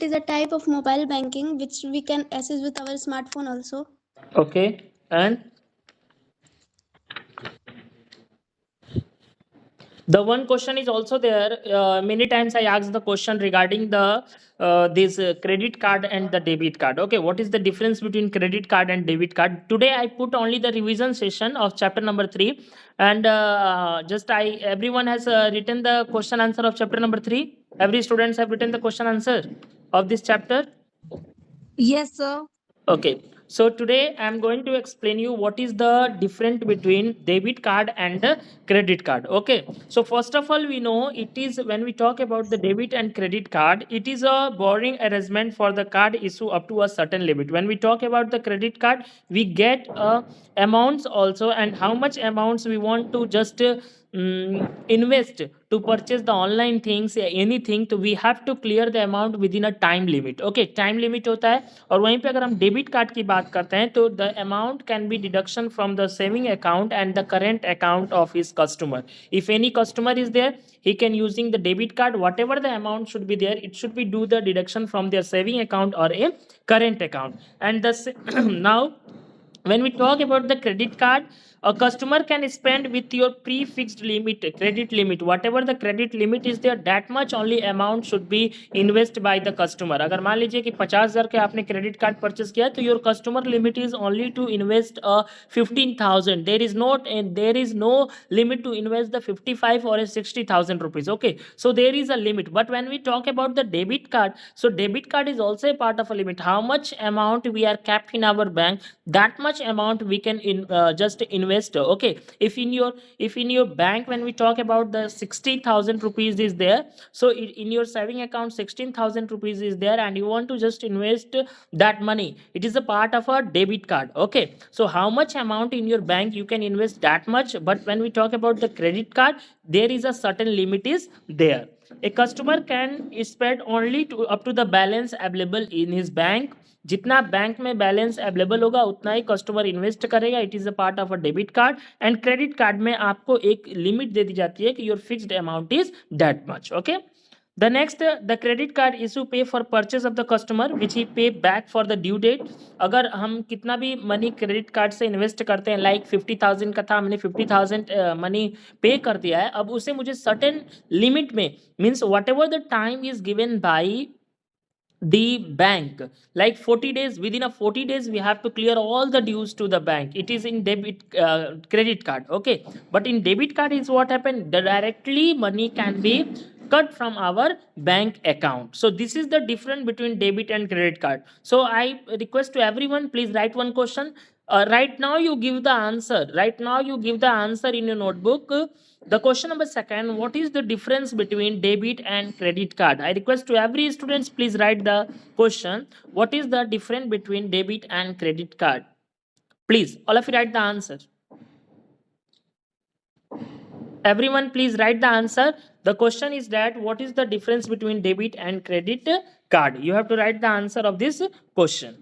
is a type of mobile banking which we can access with our smartphone also. Okay, and the one question is also there. Many times I ask the question regarding the this credit card and the debit card. Okay, what is the difference between credit card and debit card? Today I put only the revision session of chapter number 3, and just I everyone has written the question answer of chapter number 3. Every students have written the question answer of this chapter. Yes, sir. Okay, so today I'm going to explain you what is the difference between debit card and the credit card. Okay, so first of all, we know it is when we talk about the debit and credit card, it is a borrowing arrangement for the card issue up to a certain limit. When we talk about the credit card, we get amounts also, and how much amounts we want to just invest to purchase the online things anything, तो we have to clear the amount within a time limit. Okay, time limit होता है. और वहीं पे अगर हम debit card की बात करते हैं तो the amount can be deduction from the saving account and the current account of his customer. If any customer is there, he can using the debit card, whatever the amount should be there, it should be do the deduction from their saving account or a current account. And the now when we talk about the credit card, a customer can spend with your prefixed limit, credit limit, whatever the credit limit is there, that much only amount should be invest by the customer. अगर मान लीजिए कि 50,000 के आपने credit card purchase किया तो your customer limit is only to invest 15,000. There is no limit to invest the 55 or a 60,000 rupees. Okay, so there is a limit. But when we talk about the debit card, so debit card is also a part of a limit. How much amount we are kept in our bank, that much amount we can just invest. Okay, if in your bank, when we talk about the 60,000 rupees is there, so in your saving account 16,000 rupees is there, and you want to just invest that money, it is a part of a debit card. Okay, so how much amount in your bank you can invest, that much. But when we talk about the credit card, there is a certain limit is there. A customer can spend only to up to the balance available in his bank. जितना bank में balance available होगा उतना ही customer invest करेगा. It is a part of a debit card. And credit card में आपको एक limit दे दी जाती है कि your fixed amount is that much. Okay, the next, the credit card issue pay for purchase of the customer which he pay back for the due date. अगर हम कितना भी मनी क्रेडिट कार्ड से इन्वेस्ट करते हैं, like 50,000 का था, हमने 50,000 मनी पे कर दिया है, अब उसे मुझे सर्टेन लिमिट में, means what ever the time is given by the bank, like 40 days, within a 40 days we have to clear all the dues to the bank. It is in debit credit card. Okay, but in debit card is what happened, directly money can be cut from our bank account. So this is the difference between debit and credit card. So I request to everyone, please write one question. Right now you give the answer. Right now you give the answer in your notebook. The question number second, what is the difference between debit and credit card? I request to every students, please write the question. What is the difference between debit and credit card? Please, all of you write the answer. Everyone, please write the answer. The question is that what is the difference between debit and credit card? You have to write the answer of this question.